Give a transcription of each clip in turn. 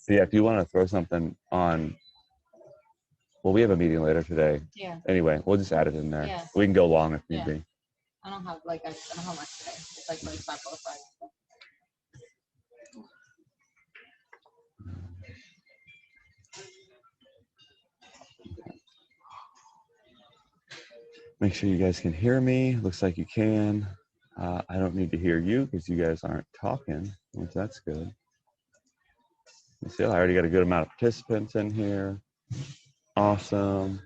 So yeah, if you want to throw something on, well, we have a meeting later today. Yeah. Anyway, we'll just add it in there. Yeah. We can go long if need be. I don't have much today. It's like 5:05. Make sure you guys can hear me. Looks like you can. I don't need to hear you because you guys aren't talking, which that's good. You see, I already got a good amount of participants in here. Awesome.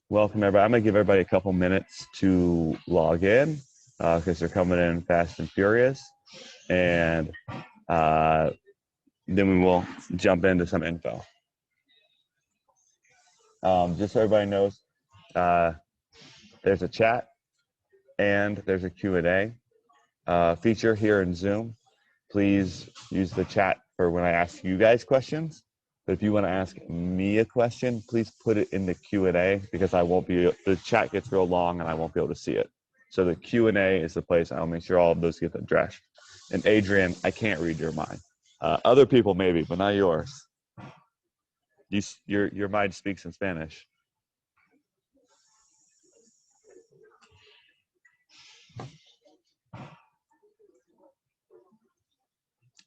Welcome, everybody. I'm going to give everybody a couple minutes to log in because they're coming in fast and furious. And then we will jump into some info. Just so everybody knows, there's a chat and there's a Q&A feature here in Zoom. Please use the chat for when I ask you guys questions. But if you want to ask me a question, please put it in the Q&A because I won't be, the chat gets real long and I won't be able to see it. So the Q&A is the place I'll make sure all of those get addressed. And Adrian, I can't read your mind. Other people maybe, but not yours. Your mind speaks in Spanish.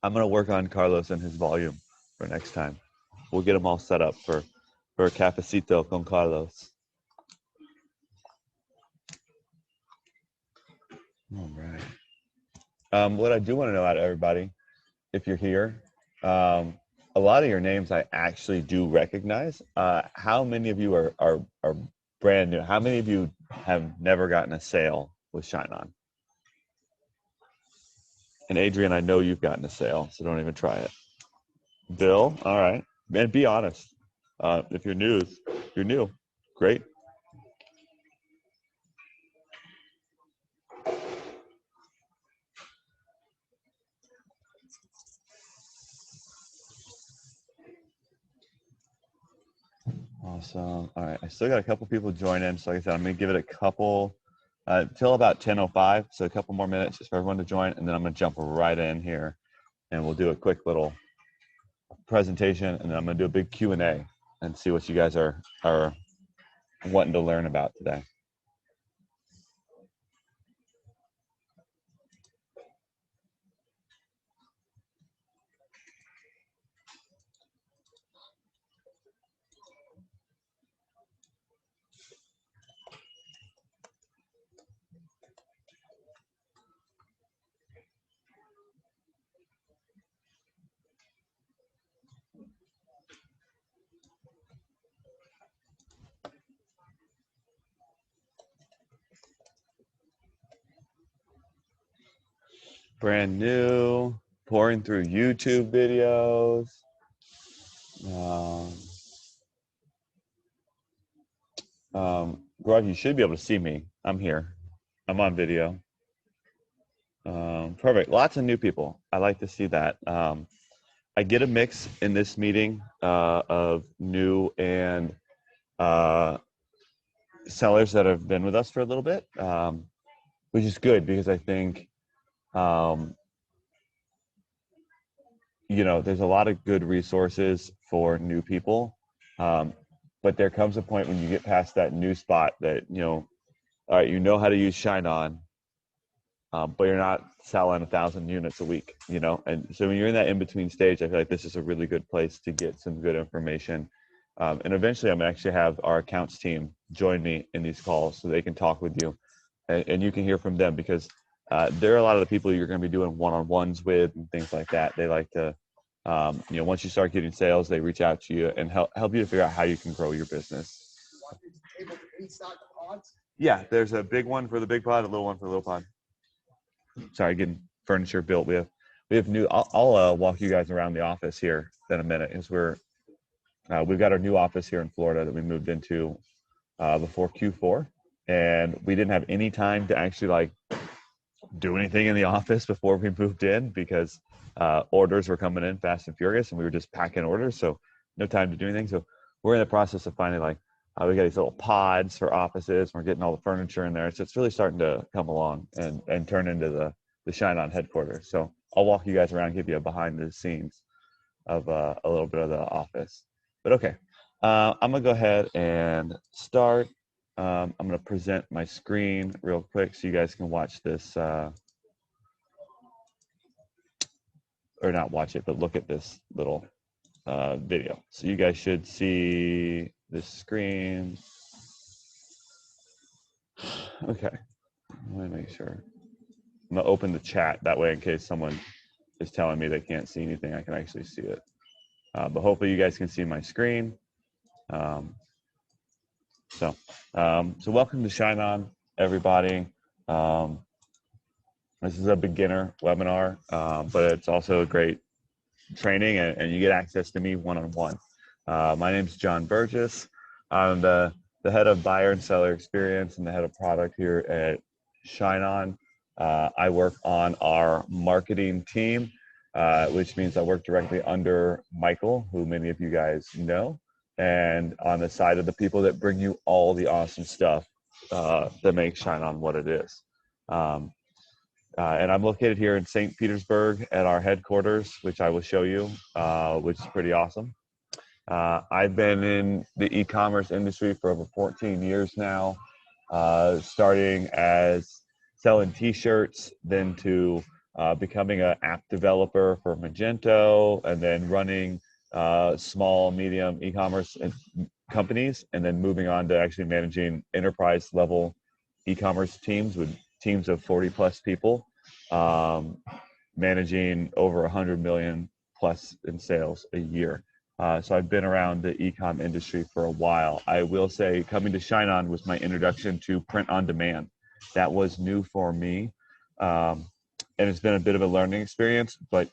I'm going to work on Carlos and his volume for next time. We'll get them all set up for a cafecito con Carlos. All right. What I do want to know out of everybody, if you're here, a lot of your names I actually do recognize. How many of you are brand new? How many of you have never gotten a sale with ShineOn? And Adrian, I know you've gotten a sale, so don't even try it. Bill, all right. And be honest. If you're new, you're new. Great. Awesome. All right. I still got a couple people joining. So like I said, I'm going to give it a couple till about 10:05. So a couple more minutes just for everyone to join. And then I'm going to jump right in here and we'll do a quick little presentation. And then I'm going to do a big Q&A and see what you guys are wanting to learn about today. Brand new, pouring through YouTube videos. Gaurav, you should be able to see me. I'm here. I'm on video. Perfect. Lots of new people. I like to see that. I get a mix in this meeting of new and sellers that have been with us for a little bit, which is good because I think there's a lot of good resources for new people, but there comes a point when you get past that new spot that all right, how to use ShineOn, but you're not selling 1,000 units a week, and so when you're in that in-between stage, I feel like this is a really good place to get some good information. And eventually I'm going to actually have our accounts team join me in these calls so they can talk with you and you can hear from them because there are a lot of the people you're going to be doing one-on-ones with and things like that. They like to, once you start getting sales, they reach out to you and help you to figure out how you can grow your business. Yeah, there's a big one for the big pod, a little one for the little pod. Sorry, getting furniture built. We have new. I'll walk you guys around the office here in a minute because we've got our new office here in Florida that we moved into before Q4, and we didn't have any time to actually do anything in the office before we moved in because orders were coming in fast and furious, and we were just packing orders, so no time to do anything. So we're in the process of finding we got these little pods for offices. We're getting all the furniture in there, so it's really starting to come along and turn into the ShineOn headquarters. So I'll walk you guys around, give you a behind the scenes. of a little bit of the office. But okay, I'm gonna go ahead and start. I'm gonna present my screen real quick so you guys can watch this, or not watch it, but look at this little video. So you guys should see this screen. Okay, let me make sure. I'm gonna open the chat that way in case someone is telling me they can't see anything, I can actually see it. But hopefully you guys can see my screen. So welcome to ShineOn, everybody. This is a beginner webinar, but it's also a great training, and you get access to me one-on-one. My name is John Burgess. I'm the head of buyer and seller experience and the head of product here at ShineOn. I work on our marketing team, which means I work directly under Michael, who many of you guys know, and on the side of the people that bring you all the awesome stuff that makes ShineOn what it is. And I'm located here in St. Petersburg at our headquarters, which I will show you, which is pretty awesome. I've been in the e-commerce industry for over 14 years now, starting as selling t-shirts, then to becoming an app developer for Magento, and then running small, medium e-commerce companies, and then moving on to actually managing enterprise level e-commerce teams with teams of 40 plus people, managing over 100 million plus in sales a year. So I've been around the e-com industry for a while. I will say coming to ShineOn was my introduction to print on demand. That was new for me. And it's been a bit of a learning experience, but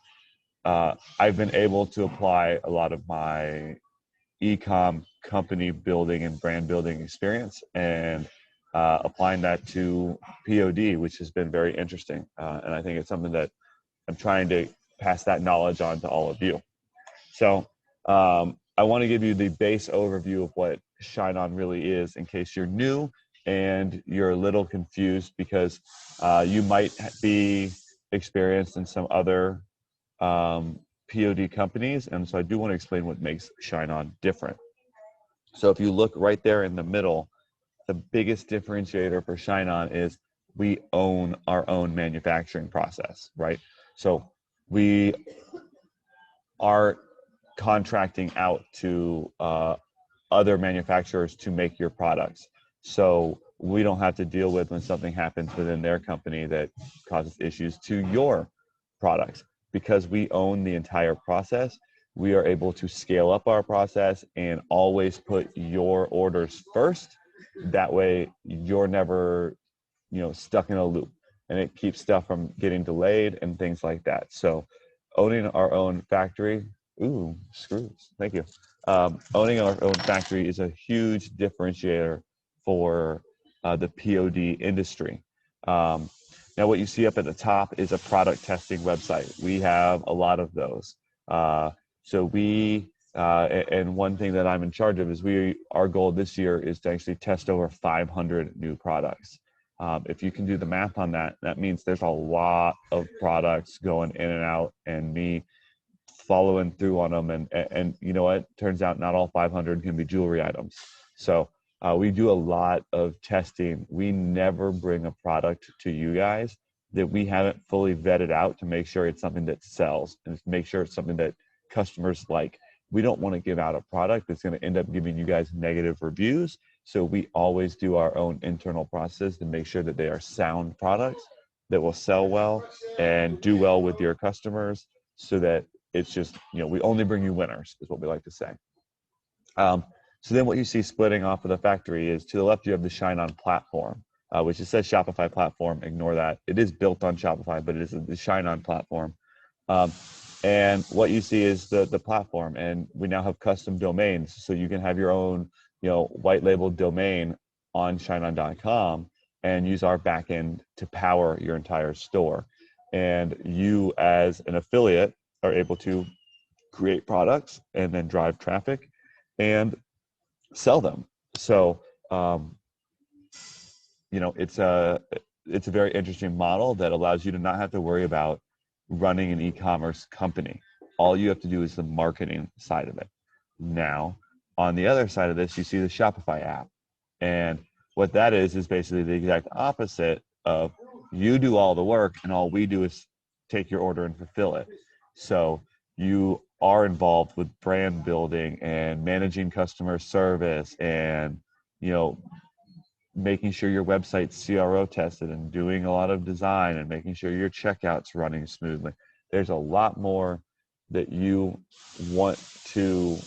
I've been able to apply a lot of my e-com company building and brand building experience and applying that to POD, which has been very interesting. And I think it's something that I'm trying to pass that knowledge on to all of you. So I want to give you the base overview of what ShineOn really is in case you're new and you're a little confused, because you might be experienced in some other POD companies. And so I do want to explain what makes ShineOn different. So if you look right there in the middle, the biggest differentiator for ShineOn is we own our own manufacturing process, right? So we are contracting out to other manufacturers to make your products. So we don't have to deal with when something happens within their company that causes issues to your products. Because we own the entire process, we are able to scale up our process and always put your orders first. That way you're never, stuck in a loop, and it keeps stuff from getting delayed and things like that. So owning our own factory, ooh, screws, thank you. Owning our own factory is a huge differentiator for the POD industry. Now, what you see up at the top is a product testing website. We have a lot of those. So we, and one thing that I'm in charge of is our goal this year is to actually test over 500 new products. If you can do the math on that, that means there's a lot of products going in and out, and me following through on them. And you know what? Turns out not all 500 can be jewelry items. So we do a lot of testing. We never bring a product to you guys that we haven't fully vetted out to make sure it's something that sells and make sure it's something that customers like. We don't want to give out a product that's going to end up giving you guys negative reviews. So we always do our own internal process to make sure that they are sound products that will sell well and do well with your customers, so that it's just, we only bring you winners, is what we like to say. So then what you see splitting off of the factory is, to the left, you have the ShineOn platform, which it says Shopify platform. Ignore that. It is built on Shopify, but it is the ShineOn platform. And what you see is the platform, and we now have custom domains, so you can have your own, white labeled domain on ShineOn.com and use our backend to power your entire store. And you, as an affiliate, are able to create products and then drive traffic and sell them. So, it's a very interesting model that allows you to not have to worry about running an e-commerce company. All you have to do is the marketing side of it. Now, on the other side of this, you see the Shopify app. And what that is basically the exact opposite of you do all the work and all we do is take your order and fulfill it. So you are involved with brand building and managing customer service and, making sure your website's CRO tested and doing a lot of design and making sure your checkout's running smoothly. There's a lot more that you want to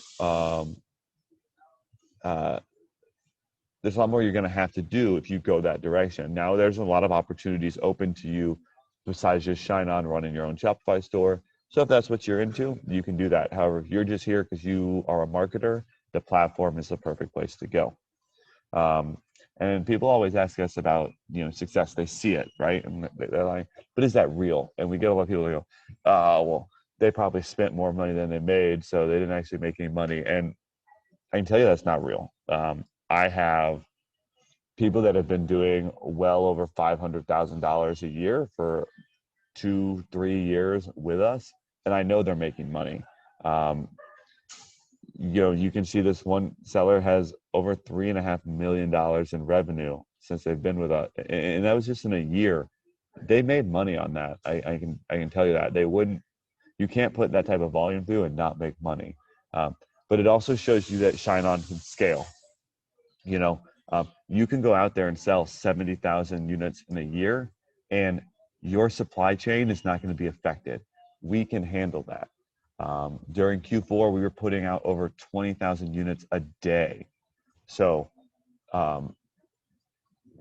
there's a lot more you're going to have to do if you go that direction. Now there's a lot of opportunities open to you besides just ShineOn running your own Shopify store. So if that's what you're into, you can do that. However, if you're just here because you are a marketer, the platform is the perfect place to go. And people always ask us about, success. They see it, right? And they're like, but is that real? And we get a lot of people who go, well, they probably spent more money than they made, so they didn't actually make any money. And I can tell you that's not real. I have people that have been doing well over $500,000 a year for 2-3 years with us, and I know they're making money. You can see this one seller has over $3.5 million in revenue since they've been with us, and that was just in a year. They made money on that. I can tell you that they wouldn't. You can't put that type of volume through and not make money. But it also shows you that ShineOn can scale. You can go out there and sell 70,000 units in a year, and your supply chain is not going to be affected. We can handle that. During Q4, we were putting out over 20,000 units a day. So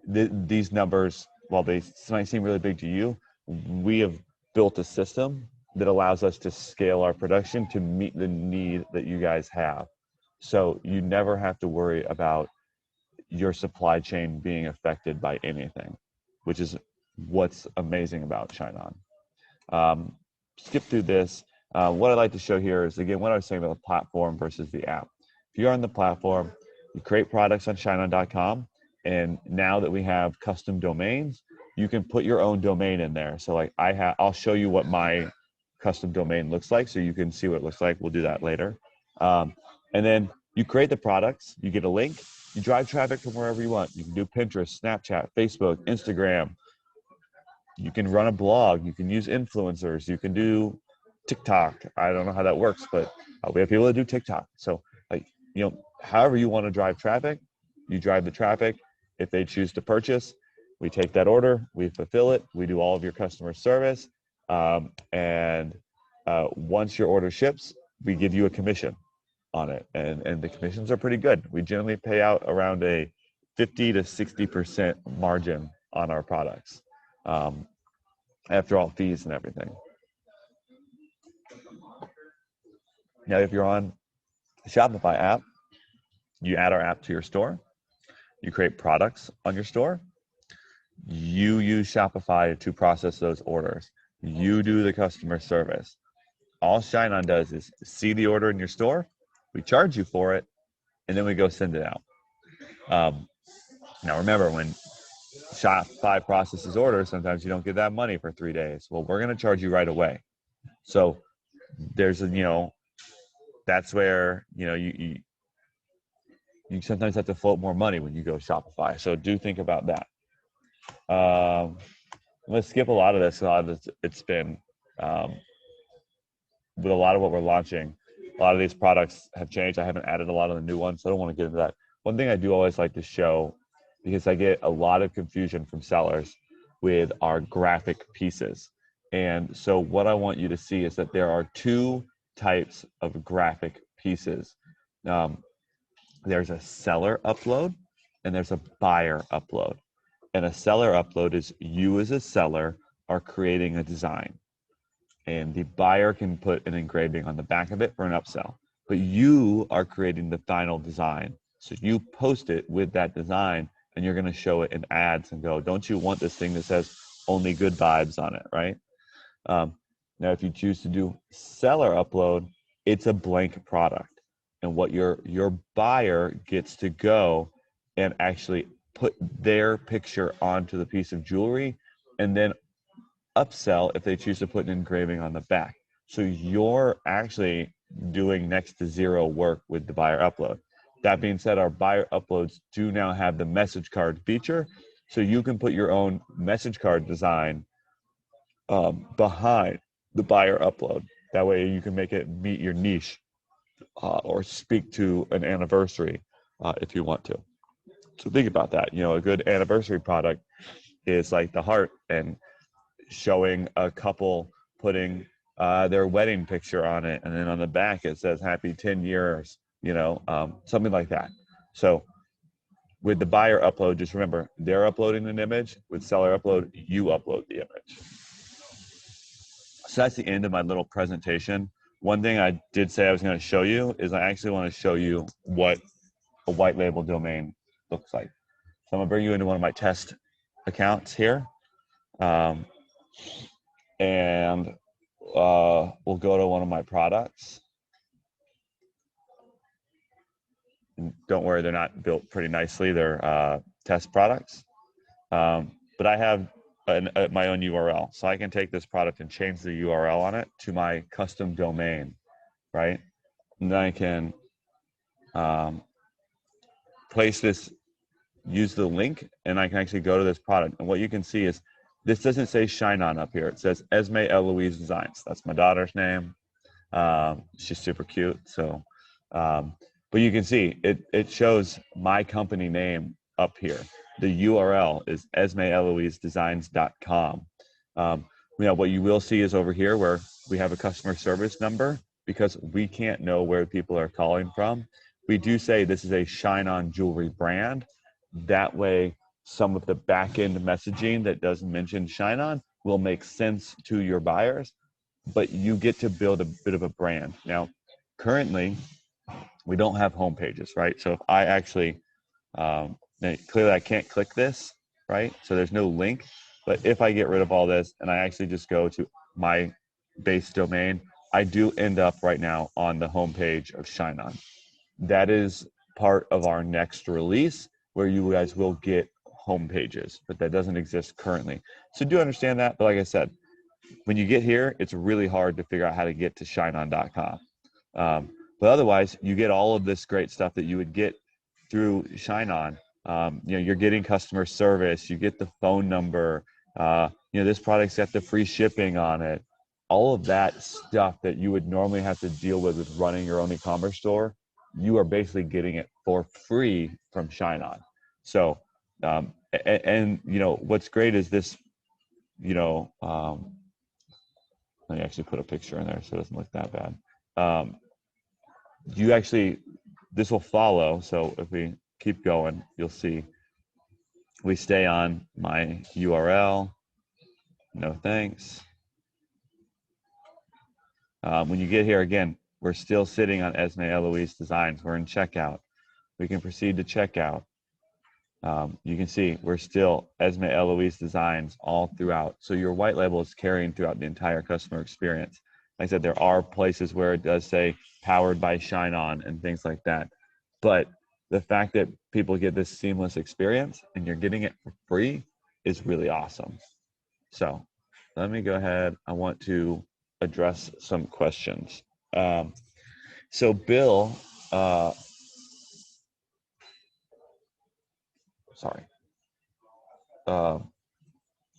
these numbers, while they might seem really big to you, we have built a system that allows us to scale our production to meet the need that you guys have. So you never have to worry about your supply chain being affected by anything, which is what's amazing about ShineOn. Skip through this. What I'd like to show here is, again, what I was saying about the platform versus the app. If you're on the platform, you create products on ShineOn.com, and now that we have custom domains, you can put your own domain in there. So like I'll show you what my custom domain looks like so you can see what it looks like. We'll do that later. And then you create the products, you get a link, you drive traffic from wherever you want. You can do Pinterest, Snapchat, Facebook, Instagram. You can run a blog. You can use influencers. You can do TikTok. I don't know how that works, but we have people that do TikTok. So however you want to drive traffic, you drive the traffic. If they choose to purchase, we take that order, we fulfill it, we do all of your customer service. And once your order ships, we give you a commission on it. And the commissions are pretty good. We generally pay out around a 50 to 60% margin on our products, after all fees and everything. Now, if you're on the Shopify app, you add our app to your store, you create products on your store, you use Shopify to process those orders, you do the customer service. All ShineOn does is see the order in your store, we charge you for it, and then we go send it out. Now remember, when Shopify processes orders, sometimes you don't get that money for 3 days. Well, we're going to charge you right away. So there's that's where you sometimes have to float more money when you go Shopify. So do think about that. Let's skip a lot of this. A lot of this, it's been with a lot of what we're launching, a lot of these products have changed. I haven't added a lot of the new ones, so I don't want to get into that. One thing I do always like to show, because I get a lot of confusion from sellers with our graphic pieces. And so what I want you to see is that there are two types of graphic pieces. There's a seller upload and there's a buyer upload. And a seller upload is you as a seller are creating a design. And the buyer can put an engraving on the back of it for an upsell. But you are creating the final design. So you post it with that design and you're going to show it in ads and go, don't you want this thing that says only good vibes on it, right? Now, if you choose to do seller upload, it's a blank product. And what your buyer gets to go and actually put their picture onto the piece of jewelry and then upsell if they choose to put an engraving on the back. So you're actually doing next to zero work with the buyer upload. That being said, our buyer uploads do now have the message card feature. So you can put your own message card design behind the buyer upload. That way you can make it meet your niche or speak to an anniversary if you want to. So think about that. You know, a good anniversary product is like the heart and showing a couple putting their wedding picture on it, and then on the back it says happy 10 years, you know, something like that. So with the buyer upload, just remember they're uploading an image. With seller upload, you upload the image. So that's the end of my little presentation. One thing I did say I was going to show you is I actually want to show you what a white label domain looks like. So I'm going to bring you into one of my test accounts here. And we'll go to one of my products. And don't worry, they're not built pretty nicely. They're test products. But I have my own URL. So I can take this product and change the URL on it to my custom domain, right? And then I can place this, use the link, and I can actually go to this product. And what you can see is this doesn't say ShineOn up here. It says Esme Eloise Designs. That's my daughter's name. She's super cute. So, but you can see it shows my company name up here. The URL is esmeeloisedesigns.com. You know, what you will see is over here where we have a customer service number, because we can't know where people are calling from. We do say this is a ShineOn jewelry brand. That way, some of the back-end messaging that doesn't mention ShineOn will make sense to your buyers, but you get to build a bit of a brand. Now, currently, we don't have home pages, right? So if I actually, clearly I can't click this, right? So there's no link, but if I get rid of all this and I actually just go to my base domain, I do end up right now on the homepage of ShineOn. That is part of our next release where you guys will get home pages, but that doesn't exist currently. So do understand that, but like I said, when you get here, it's really hard to figure out how to get to shineon.com. But otherwise, you get all of this great stuff that you would get through ShineOn. You know, you're getting customer service, you get the phone number, you know, this product's got the free shipping on it. All of that stuff that you would normally have to deal with running your own e-commerce store, you are basically getting it for free from ShineOn. So, and you know, what's great is this, you know, let me actually put a picture in there so it doesn't look that bad. You actually, this will follow. So if we keep going, you'll see we stay on my URL. No thanks. When you get here again, we're still sitting on Esme Eloise Designs. We're in checkout. We can proceed to checkout. You can see we're still Esme Eloise Designs all throughout. So your white label is carrying throughout the entire customer experience. Like I said, there are places where it does say powered by ShineOn and things like that. But the fact that people get this seamless experience and you're getting it for free is really awesome. So let me go ahead. I want to address some questions. So Bill, sorry.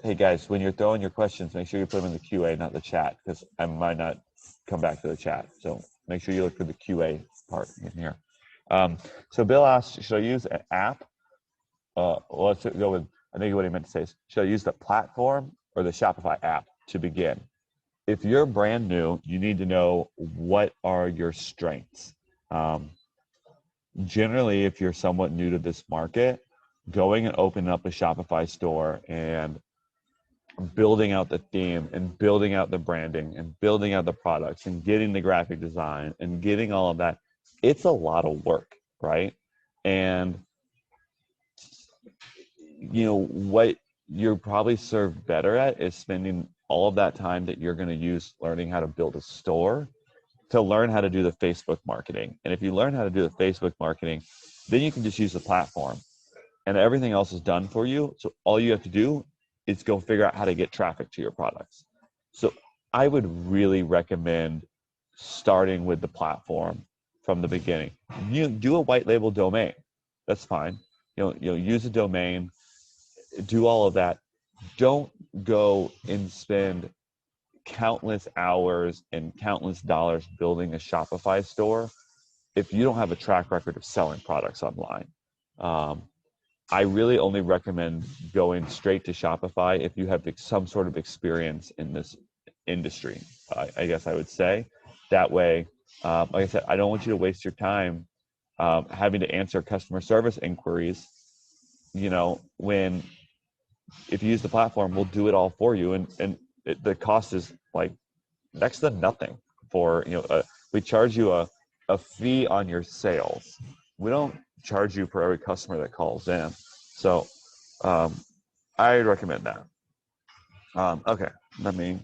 Hey guys, when you're throwing your questions, make sure you put them in the QA, not the chat, because I might not come back to the chat. So make sure you look for the QA part in here. So Bill asked, should I use an app? Well, let's go with, I think what he meant to say is, should I use the platform or the Shopify app to begin? If you're brand new, you need to know what are your strengths. Generally, if you're somewhat new to this market, going and opening up a Shopify store and building out the theme and building out the branding and building out the products and getting the graphic design and getting all of that, it's a lot of work, right? And you know what you're probably served better at is spending all of that time that you're going to use learning how to build a store to learn how to do the Facebook marketing. And if you learn how to do the Facebook marketing, then you can just use the platform and everything else is done for you. So all you have to do is go figure out how to get traffic to your products. So I would really recommend starting with the platform from the beginning. You do a white label domain. That's fine. Use a domain, do all of that. Don't go and spend countless hours and countless dollars building a Shopify store if you don't have a track record of selling products online. I really only recommend going straight to Shopify if you have some sort of experience in this industry, I guess I would say. That way, like I said, I don't want you to waste your time having to answer customer service inquiries, when if you use the platform, we'll do it all for you. And the cost is like next to nothing for, we charge you a fee on your sales. We don't charge you for every customer that calls in. So I recommend that. Okay, let me.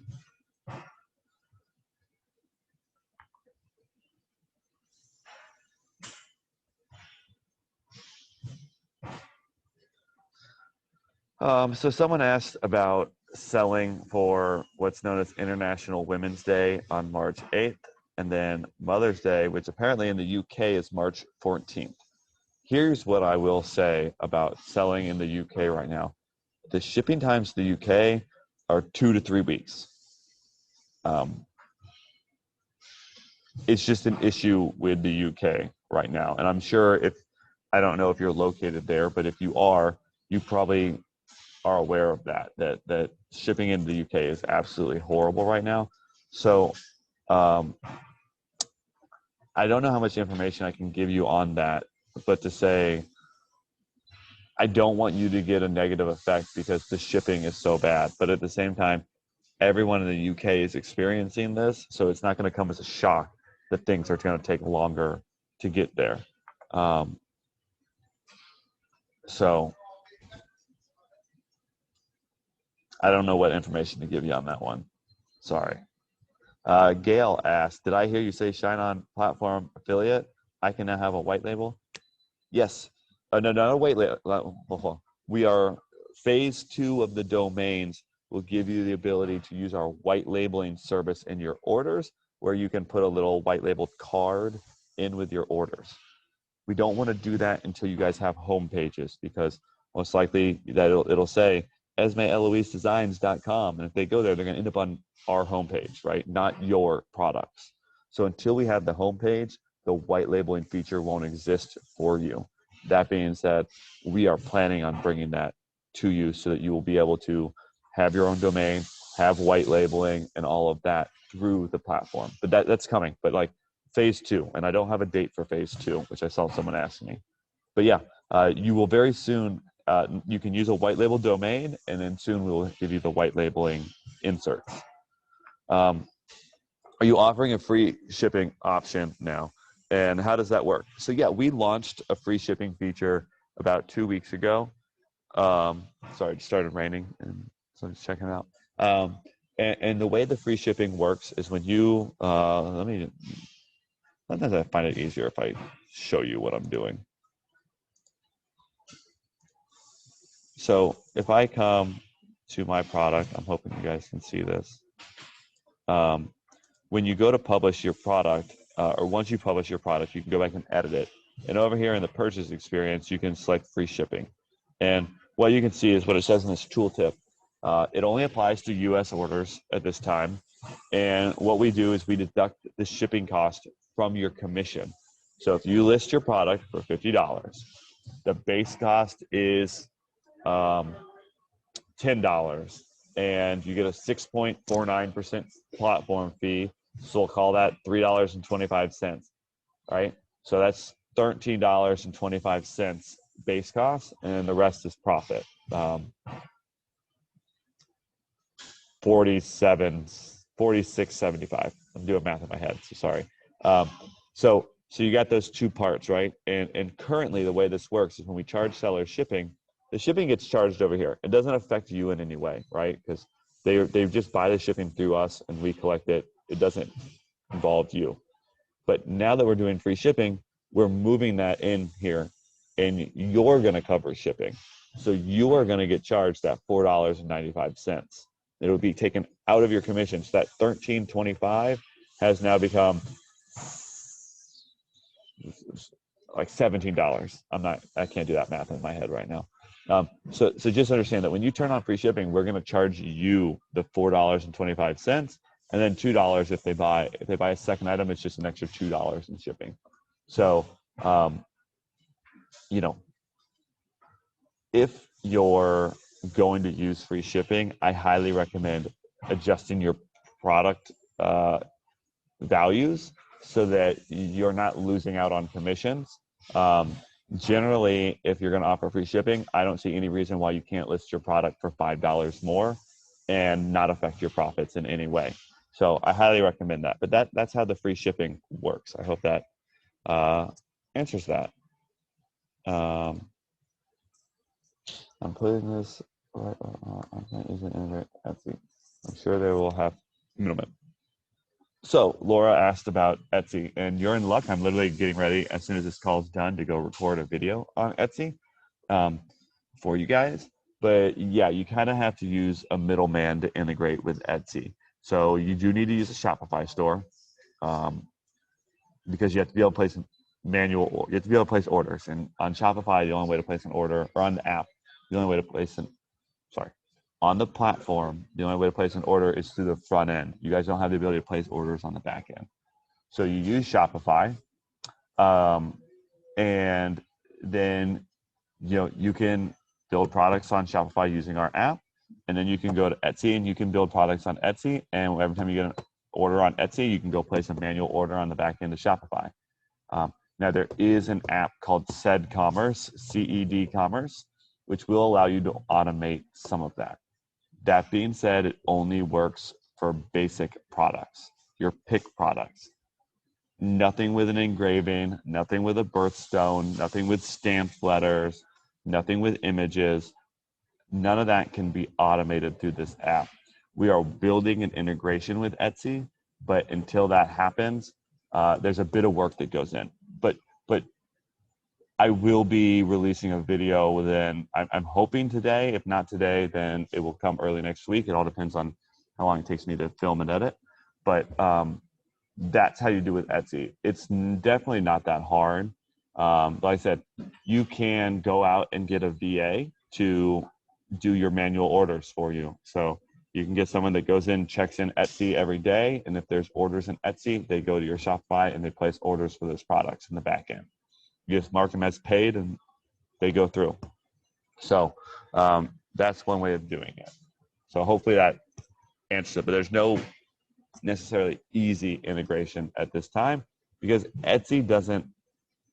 So someone asked about selling for what's known as International Women's Day on March 8th, and then Mother's Day, which apparently in the UK is March 14th. Here's what I will say about selling in the UK right now. The shipping times to the UK are 2 to 3 weeks. It's just an issue with the UK right now. And I'm sure I don't know if you're located there, but if you are, you probably are aware of that shipping into the UK is absolutely horrible right now. So I don't know how much information I can give you on that, but to say, I don't want you to get a negative effect because the shipping is so bad. But at the same time, everyone in the UK is experiencing this, so it's not going to come as a shock that things are going to take longer to get there. So I don't know what information to give you on that one. Sorry. Gail asked, did I hear you say ShineOn platform affiliate? I can now have a white label? Yes. No, not a white label. We are phase 2 of the domains will give you the ability to use our white labeling service in your orders, where you can put a little white labeled card in with your orders. We don't want to do that until you guys have home pages, because most likely that it'll say esmeeloisedesigns.com, and if they go there, they're going to end up on our homepage, right? Not your products. So until we have the homepage, the white labeling feature won't exist for you. That being said, we are planning on bringing that to you so that you will be able to have your own domain, have white labeling, and all of that through the platform. But that's coming. But like phase 2, and I don't have a date for phase 2, which I saw someone asking me. But yeah, you will very soon. You can use a white label domain, and then soon we will give you the white labeling inserts. Are you offering a free shipping option now? And how does that work? So yeah, we launched a free shipping feature about 2 weeks ago. Sorry, it started raining, and so I'm just checking it out. And the way the free shipping works is when you, sometimes I find it easier if I show you what I'm doing. So if I come to my product, I'm hoping you guys can see this. When you go to publish your product, or once you publish your product, you can go back and edit it. And over here in the purchase experience, you can select free shipping. And what you can see is what it says in this tooltip. It only applies to US orders at this time. And what we do is we deduct the shipping cost from your commission. So if you list your product for $50, the base cost is $10, and you get a 6.49% platform fee. So we'll call that $3.25, right? So that's $13.25 base cost, and the rest is profit. 46.75. I'm doing math in my head, so sorry. So you got those two parts, right? And currently the way this works is when we charge sellers shipping, the shipping gets charged over here. It doesn't affect you in any way, right? Because they just buy the shipping through us and we collect it. It doesn't involve you. But now that we're doing free shipping, we're moving that in here, and you're going to cover shipping. So you are going to get charged that $4.95. It'll be taken out of your commission. So that $13.25 has now become like $17. I can't do that math in my head right now. So just understand that when you turn on free shipping, we're going to charge you the $4.25, and then $2 if they buy a second item. It's just an extra $2 in shipping. So if you're going to use free shipping, I highly recommend adjusting your product values so that you're not losing out on commissions. Generally, if you're going to offer free shipping, I don't see any reason why you can't list your product for $5 more and not affect your profits in any way. So I highly recommend that. But that's how the free shipping works. I hope that answers that. I'm putting this right. I can't use it in Etsy. I'm sure they will have middlemen. So Laura asked about Etsy, and you're in luck. I'm literally getting ready as soon as this call is done to go record a video on Etsy for you guys. But yeah, you kind of have to use a middleman to integrate with Etsy. So you do need to use a Shopify store because you have to be able to place you have to be able to place orders. And on Shopify, the only way to place an order, or on the app, the only way to place on the platform, the only way to place an order is through the front end. You guys don't have the ability to place orders on the back end. So you use Shopify, and then you can build products on Shopify using our app, and then you can go to Etsy and you can build products on Etsy. And every time you get an order on Etsy, you can go place a manual order on the back end of Shopify. Now there is an app called CED Commerce, CED Commerce, which will allow you to automate some of that. That being said, it only works for basic products, your pick products. Nothing with an engraving, nothing with a birthstone, nothing with stamped letters, nothing with images. None of that can be automated through this app. We are building an integration with Etsy, but until that happens, there's a bit of work that goes in. But I will be releasing a video within, I'm hoping today. If not today, then it will come early next week. It all depends on how long it takes me to film and edit. But that's how you do with Etsy. It's definitely not that hard. Like I said, you can go out and get a VA to do your manual orders for you. So you can get someone that goes in, checks in Etsy every day. And if there's orders in Etsy, they go to your Shopify and they place orders for those products in the back end. You just mark them as paid and they go through. So that's one way of doing it. So hopefully that answers it. But there's no necessarily easy integration at this time because Etsy doesn't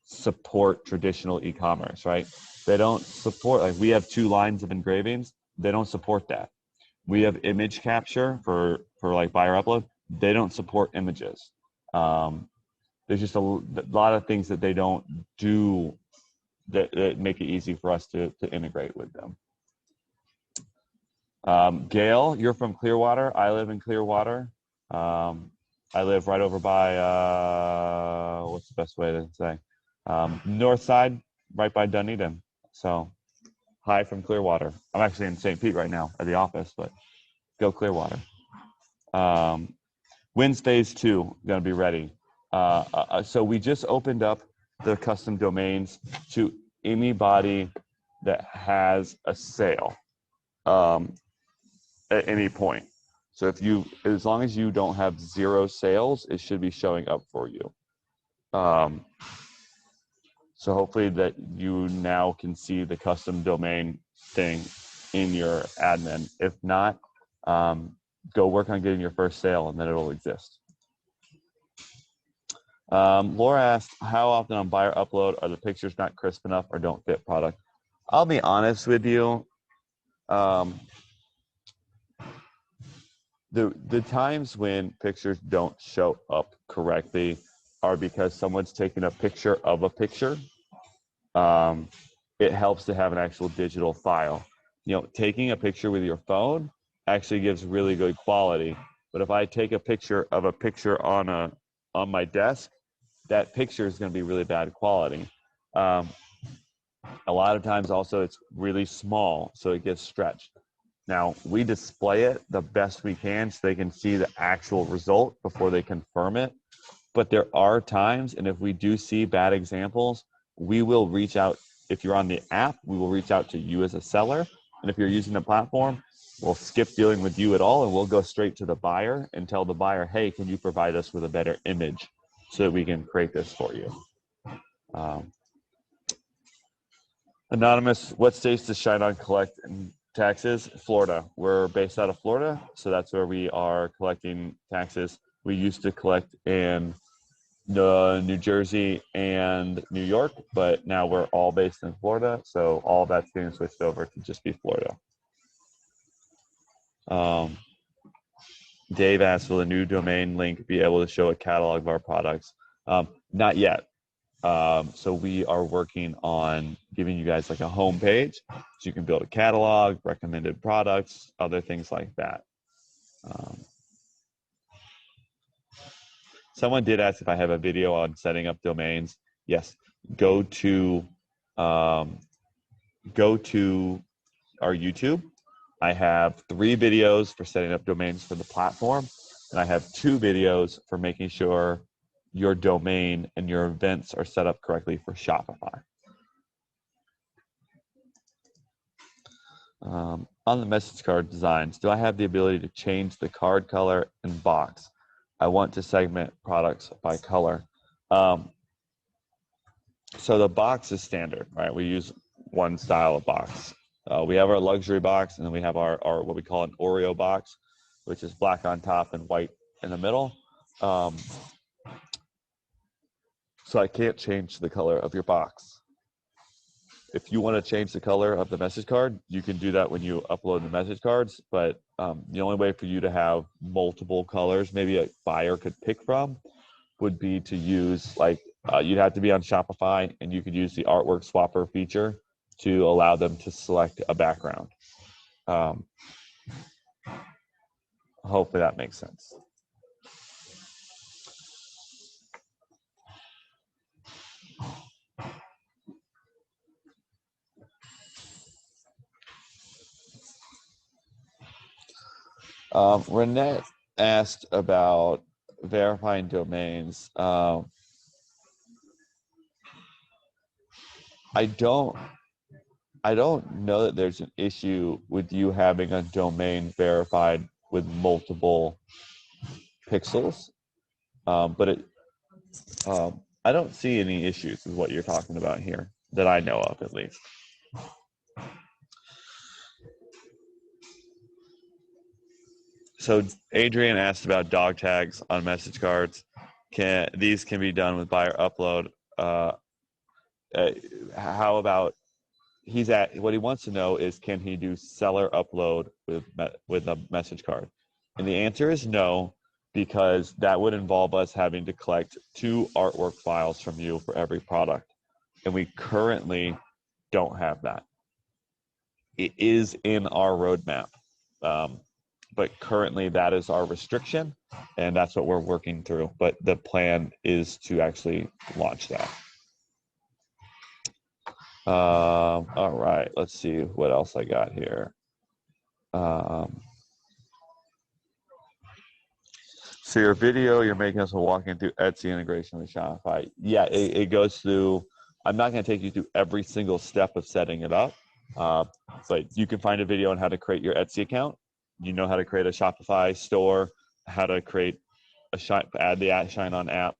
support traditional e-commerce, right? They don't support, like we have 2 lines of engravings. They don't support that. We have image capture for like buyer upload. They don't support images. There's just a lot of things that they don't do that make it easy for us to integrate with them. Gail, you're from Clearwater. I live in Clearwater. I live right over by, what's the best way to say? North side, right by Dunedin. So hi from Clearwater. I'm actually in St. Pete right now at the office, but go Clearwater. When's phase 2 going to be ready? So we just opened up the custom domains to anybody that has a sale at any point. So as long as you don't have 0 sales, it should be showing up for you. So hopefully that you now can see the custom domain thing in your admin. If not, go work on getting your first sale and then it'll exist. Laura asked, how often on buyer upload are the pictures not crisp enough or don't fit product? I'll be honest with you. The times when pictures don't show up correctly are because someone's taking a picture of a picture. It helps to have an actual digital file. Taking a picture with your phone actually gives really good quality. But if I take a picture of a picture on my desk, that picture is going to be really bad quality. A lot of times also it's really small, so it gets stretched. Now, we display it the best we can so they can see the actual result before they confirm it. But there are times, and if we do see bad examples, we will reach out. If you're on the app, we will reach out to you as a seller. And if you're using the platform, we'll skip dealing with you at all, and we'll go straight to the buyer and tell the buyer, hey, can you provide us with a better image so that we can create this for you? Anonymous, what states does ShineOn collect in taxes? Florida. We're based out of Florida, so that's where we are collecting taxes. We used to collect in New Jersey and New York, but now we're all based in Florida, so all that's being switched over to just be Florida. Dave asked, will a new domain link be able to show a catalog of our products? Not yet. So we are working on giving you guys like a home page so you can build a catalog, recommended products, other things like that. Someone did ask if I have a video on setting up domains. Yes, go to our YouTube. I have 3 videos for setting up domains for the platform, and I have 2 videos for making sure your domain and your events are set up correctly for Shopify. On the message card designs, do I have the ability to change the card color and box? I want to segment products by color. So the box is standard, right? We use one style of box. We have our luxury box, and then we have our what we call an Oreo box, which is black on top and white in the middle. So I can't change the color of your box. If you want to change the color of the message card, you can do that when you upload the message cards. But the only way for you to have multiple colors, maybe a buyer could pick from, would be to use you'd have to be on Shopify, and you could use the artwork swapper feature to allow them to select a background. Hopefully that makes sense. Renette asked about verifying domains. I don't know that there's an issue with you having a domain verified with multiple pixels, but I don't see any issues with what you're talking about here that I know of, at least. So Adrian asked about dog tags on message cards. These can be done with buyer upload? How about what he wants to know is, can he do seller upload with a message card? And the answer is no, because that would involve us having to collect 2 artwork files from you for every product, and we currently don't have that. It is in our roadmap, but currently that is our restriction, and that's what we're working through. But the plan is to actually launch that. All right, let's see what else I got here. So your video, you're making us walking through Etsy integration with Shopify. Yeah, it goes through. I'm not going to take you through every single step of setting it up, but you can find a video on how to create your Etsy account. You know how to create a Shopify store, how to create add the ShineOn app.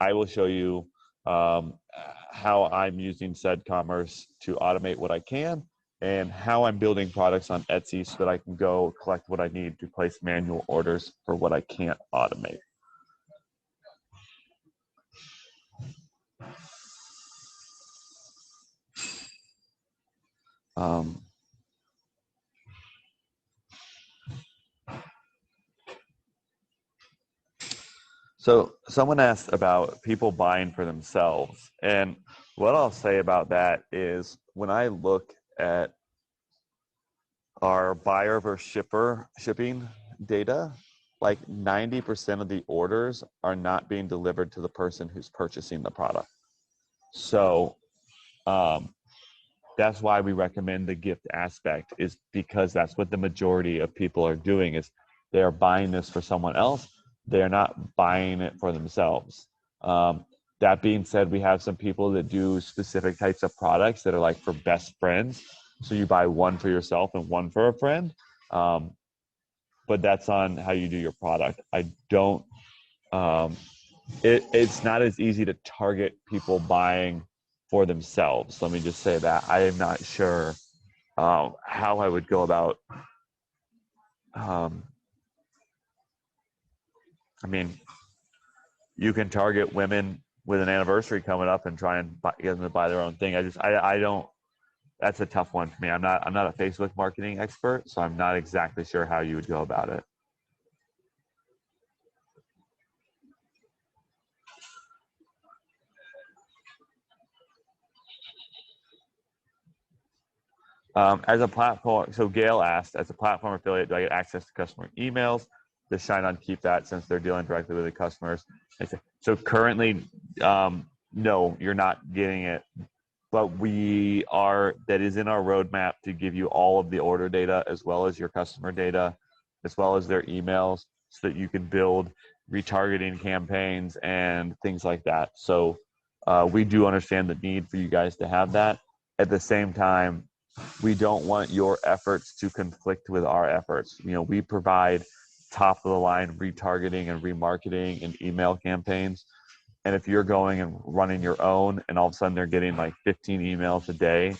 I will show you how I'm using said commerce to automate what I can, and how I'm building products on Etsy so that I can go collect what I need to place manual orders for what I can't automate. So someone asked about people buying for themselves. And what I'll say about that is, when I look at our buyer versus shipping data, like 90% of the orders are not being delivered to the person who's purchasing the product. So that's why we recommend the gift aspect, is because that's what the majority of people are doing, is they are buying this for someone else. They're not buying it for themselves. That being said, we have some people that do specific types of products that are like for best friends. So you buy one for yourself and one for a friend. But that's on how you do your product. I don't, it's not as easy to target people buying for themselves. Let me just say that. I am not sure how I would go about, I mean, you can target women with an anniversary coming up and try and get them to buy their own thing. I don't, that's a tough one for me. I'm not a Facebook marketing expert, so I'm not exactly sure how you would go about it. As a platform, so Gail asked, as a platform affiliate, do I get access to customer emails? Does ShineOn keep that since they're dealing directly with the customers? So currently, no, you're not getting it. But that is in our roadmap to give you all of the order data, as well as your customer data, as well as their emails, so that you can build retargeting campaigns and things like that. So we do understand the need for you guys to have that. At the same time, we don't want your efforts to conflict with our efforts. We provide top of the line retargeting and remarketing and email campaigns. And if you're going and running your own and all of a sudden they're getting like 15 emails a day,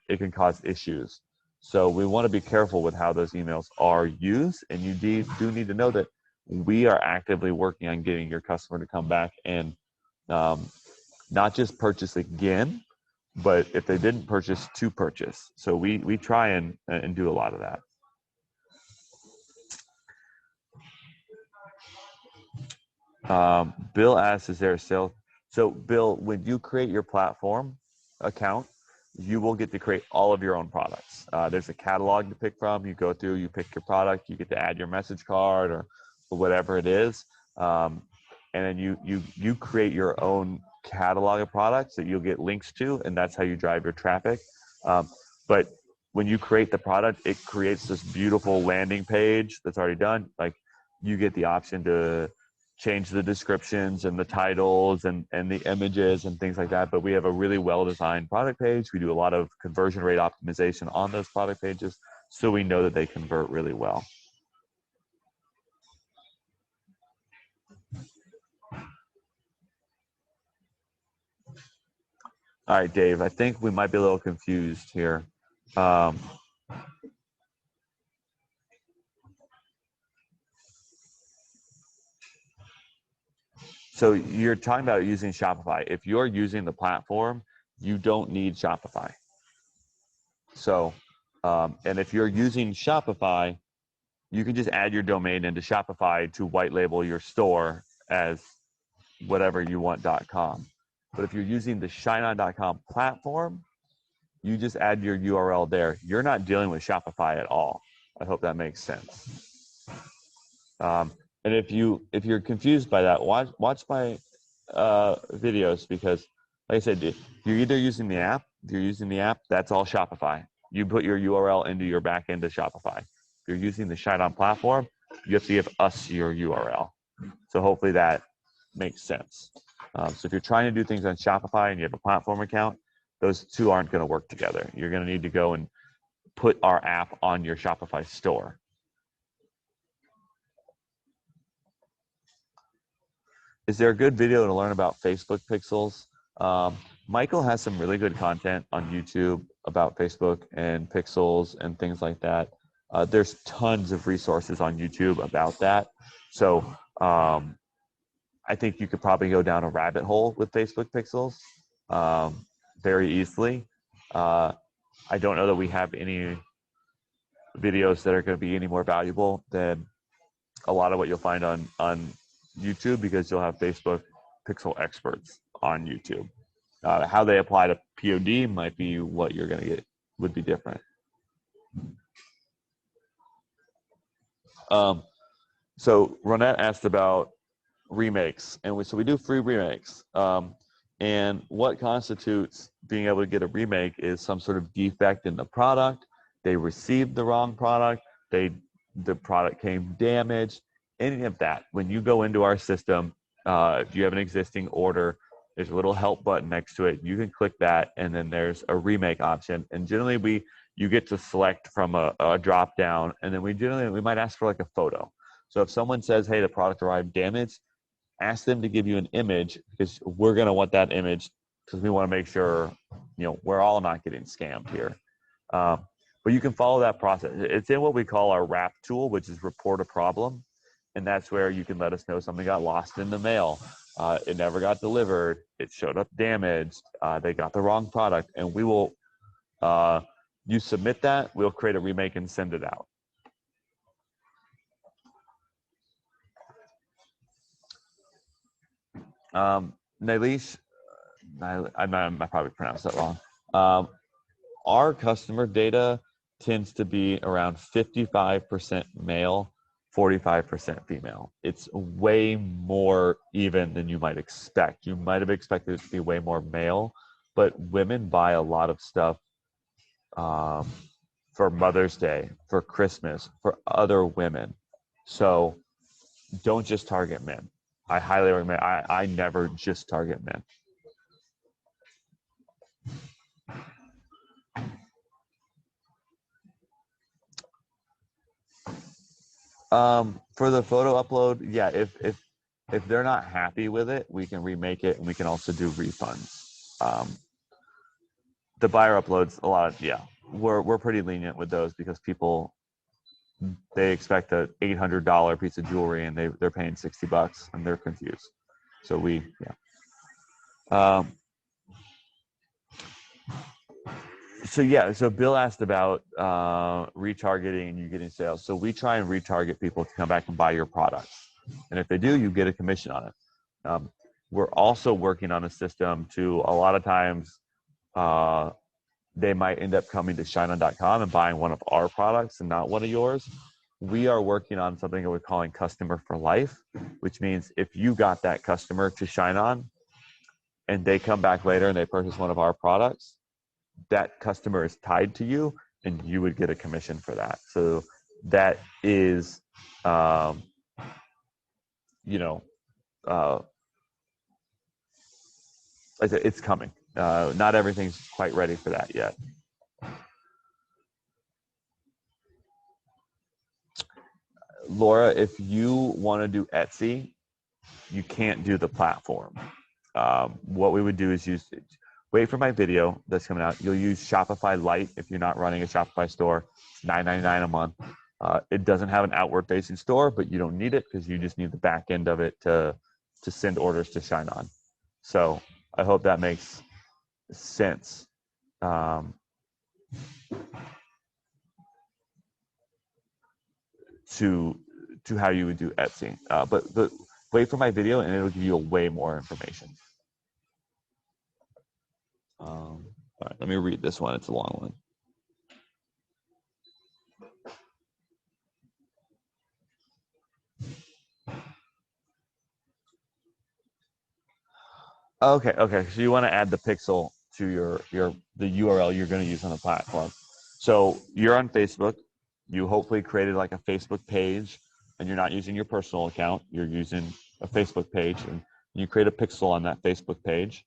it can cause issues. So we want to be careful with how those emails are used. And you do need to know that we are actively working on getting your customer to come back and not just purchase again, but if they didn't purchase, to purchase. So we try and do a lot of that. Bill asks, is there a sale? So Bill, when you create your platform account, you will get to create all of your own products. There's a catalog to pick from. You go through, you pick your product, you get to add your message card or whatever it is. And then you create your own catalog of products that you'll get links to, and that's how you drive your traffic. But when you create the product, it creates this beautiful landing page that's already done. Like, you get the option to change the descriptions and the titles and the images and things like that. But we have a really well-designed product page. We do a lot of conversion rate optimization on those product pages, so we know that they convert really well. All right, Dave, I think we might be a little confused here. So you're talking about using Shopify. If you're using the platform, you don't need Shopify. So, and if you're using Shopify, you can just add your domain into Shopify to white label your store as whatever you want.com. But if you're using the ShineOn.com platform, you just add your URL there. You're not dealing with Shopify at all. I hope that makes sense. And if you're confused by that, watch my videos, because, like I said, you're either using the app. If you're using the app, that's all Shopify. You put your URL into your back end of Shopify. If you're using the ShineOn platform, you have to give us your URL. So hopefully that makes sense. So if you're trying to do things on Shopify and you have a platform account, those two aren't going to work together. You're going to need to go and put our app on your Shopify store. Is there a good video to learn about Facebook pixels? Michael has some really good content on YouTube about Facebook and pixels and things like that. There's tons of resources on YouTube about that. So I think you could probably go down a rabbit hole with Facebook pixels very easily. I don't know that we have any videos that are going to be any more valuable than a lot of what you'll find on YouTube, because you'll have Facebook pixel experts on YouTube. How they apply to POD might be what you're going to get, would be different. So Ronette asked about remakes, and so we do free remakes. And what constitutes being able to get a remake is some sort of defect in the product. They received the wrong product. The product came damaged. Any of that. When you go into our system, if you have an existing order, there's a little help button next to it. You can click that, and then there's a remake option. And generally, you get to select from a drop down, and then we might ask for like a photo. So if someone says, "Hey, the product arrived damaged," ask them to give you an image, because we're going to want that image, because we want to make sure, we're all not getting scammed here. But you can follow that process. It's in what we call our wrap tool, which is report a problem. And that's where you can let us know something got lost in the mail. It never got delivered. It showed up damaged. They got the wrong product. And we will, you submit that, we'll create a remake and send it out. Nailish, I probably pronounced that wrong. Our customer data tends to be around 55% male, 45% female. It's way more even than you might expect. You might have expected it to be way more male, but women buy a lot of stuff for Mother's Day, for Christmas, for other women. So don't just target men. I highly recommend. I never just target men. For the photo upload, yeah, if they're not happy with it, we can remake it, and we can also do refunds. The buyer uploads, a lot of, we're pretty lenient with those, because people, they expect a $800 piece of jewelry, and they're paying $60 and they're confused. So So Bill asked about retargeting and you getting sales. So we try and retarget people to come back and buy your products. And if they do, you get a commission on it. We're also working on a system to, a lot of times, they might end up coming to ShineOn.com and buying one of our products and not one of yours. We are working on something that we're calling customer for life, which means if you got that customer to ShineOn and they come back later and they purchase one of our products, that customer is tied to you and you would get a commission for that. So that is, it's coming. Not everything's quite ready for that yet. Laura, if you want to do Etsy, you can't do the platform. What we would do is wait for my video that's coming out. You'll use Shopify Lite if you're not running a Shopify store. It's $9.99 a month. It doesn't have an outward-facing store, but you don't need it, because you just need the back end of it to send orders to ShineOn. So I hope that makes sense. To how you would do Etsy. But wait for my video and it'll give you way more information. All right, let me read this one. It's a long one. Okay. So you want to add the pixel to the URL you're going to use on the platform. So you're on Facebook. You hopefully created like a Facebook page, and you're not using your personal account. You're using a Facebook page, and you create a pixel on that Facebook page.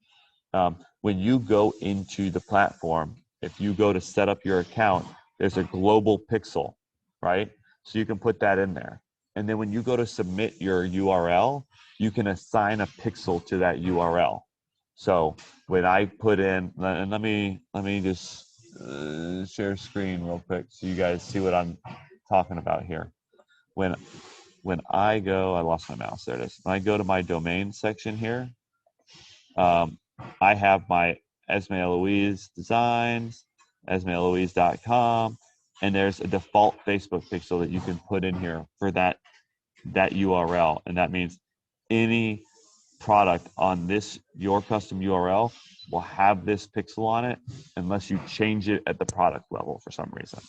When you go into the platform, if you go to set up your account, there's a global pixel, right? So you can put that in there. And then when you go to submit your URL, you can assign a pixel to that URL. So when I put in, and let me just share screen real quick so you guys see what I'm talking about here. When I go, I lost my mouse, there it is. When I go to my domain section here, I have my Esme Eloise designs, esmeeloise.com, and there's a default Facebook pixel that you can put in here for that URL. And that means any product on your custom URL will have this pixel on it unless you change it at the product level for some reason.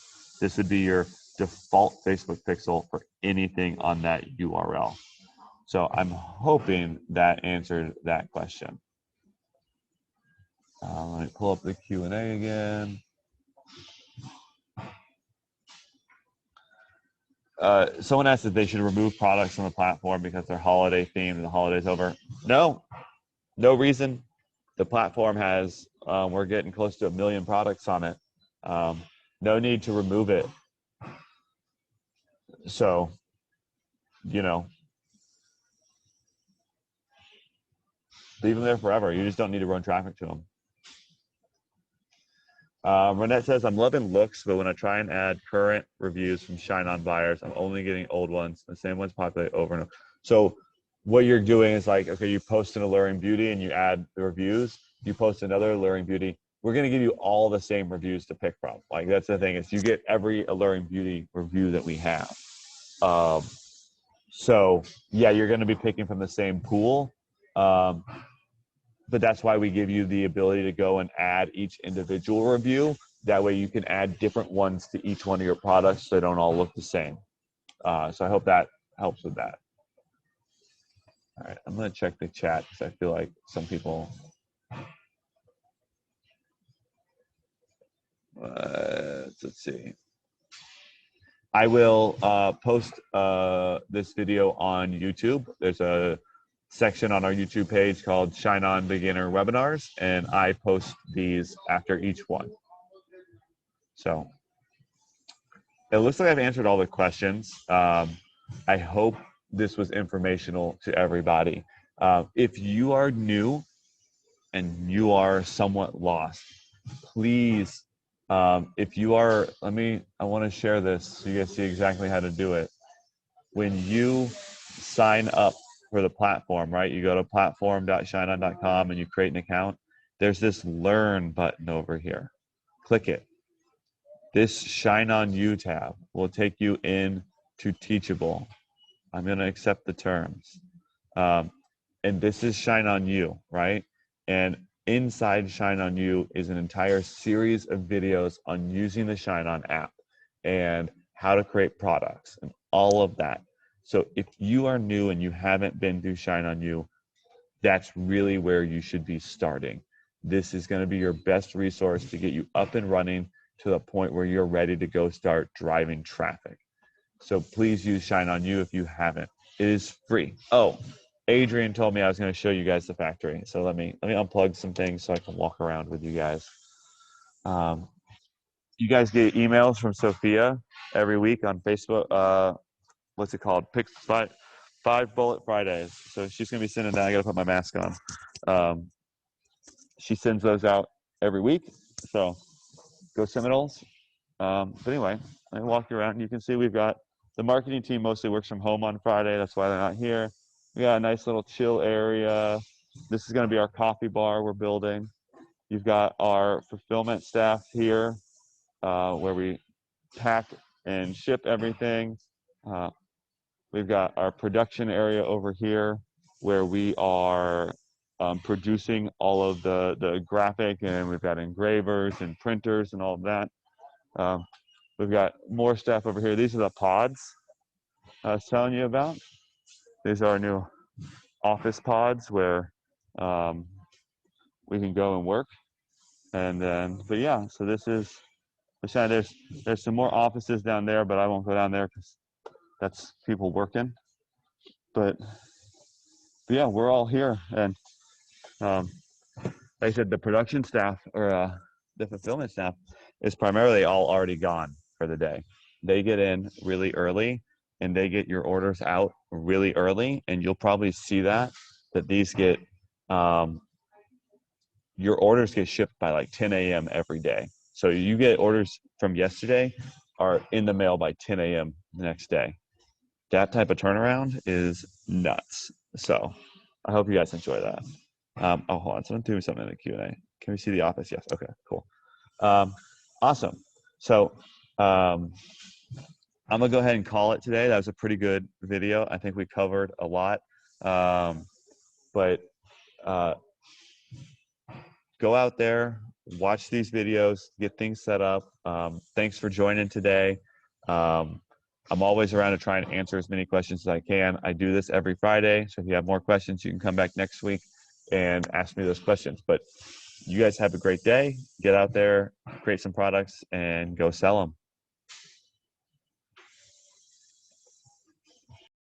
This would be your default Facebook pixel for anything on that URL. So I'm hoping that answered that question. All right, pull up the Q&A again. Someone asked if they should remove products from the platform because they're holiday themed and the holiday's over. No reason. The platform has, we're getting close to 1 million products on it. No need to remove it. So, you know, leave them there forever. You just don't need to run traffic to them. Renette says, I'm loving looks, but when I try and add current reviews from ShineOn buyers, I'm only getting old ones. The same ones populate over and over. So what you're doing is like, okay, you post an alluring beauty and you add the reviews. You post another alluring beauty. We're going to give you all the same reviews to pick from. Like, that's the thing, is you get every alluring beauty review that we have. So yeah, you're going to be picking from the same pool. But that's why we give you the ability to go and add each individual review. That way you can add different ones to each one of your products so they don't all look the same. So I hope that helps with that. All right, I'm going to check the chat because I feel like some people... let's see. I will post this video on YouTube. There's a section on our YouTube page called ShineOn Beginner Webinars, and I post these after each one. So it looks like I've answered all the questions. I hope this was informational to everybody. If you are new and you are somewhat lost, please, if you are, I want to share this so you guys see exactly how to do it. When you sign up for the platform, right? You go to platform.shineon.com and you create an account. There's this learn button over here. Click it. This Shine On You tab will take you in to Teachable. I'm going to accept the terms. And this is Shine On You, right? And inside Shine On You is an entire series of videos on using the Shine On app and how to create products and all of that. So if you are new and you haven't been through Shine On You, that's really where you should be starting. This is going to be your best resource to get you up and running to the point where you're ready to go start driving traffic. So please use Shine On You if you haven't. It is free. Oh, Adrian told me I was going to show you guys the factory. So let me unplug some things so I can walk around with you guys. You guys get emails from Sophia every week on Facebook. What's it called? Pick five Bullet Fridays. So she's going to be sending that. I got to put my mask on. She sends those out every week. So go Seminoles. But anyway, I walk you around and you can see we've got the marketing team mostly works from home on Friday. That's why they're not here. We got a nice little chill area. This is going to be our coffee bar we're building. You've got our fulfillment staff here where we pack and ship everything. We've got our production area over here where we are producing all of the graphic, and we've got engravers and printers and all of that. We've got more stuff over here. These are the pods I was telling you about. These are our new office pods where we can go and work. And then, but yeah, so this is, there's some more offices down there, but I won't go down there because that's people working. But yeah, we're all here. And like I said, the production staff or the fulfillment staff is primarily all already gone for the day. They get in really early and they get your orders out really early. And you'll probably see that these get, your orders get shipped by like 10 a.m. every day. So you get orders from yesterday are in the mail by 10 a.m. the next day. That type of turnaround is nuts. So I hope you guys enjoy that. Oh, hold on. Someone threw me something in the Q&A. Can we see the office? Yes. Okay, cool. Awesome. So I'm going to go ahead and call it today. That was a pretty good video. I think we covered a lot. But go out there, watch these videos, get things set up. Thanks for joining today. I'm always around to try and answer as many questions as I can. I do this every Friday. So if you have more questions, you can come back next week and ask me those questions. But you guys have a great day. Get out there, create some products, and go sell them.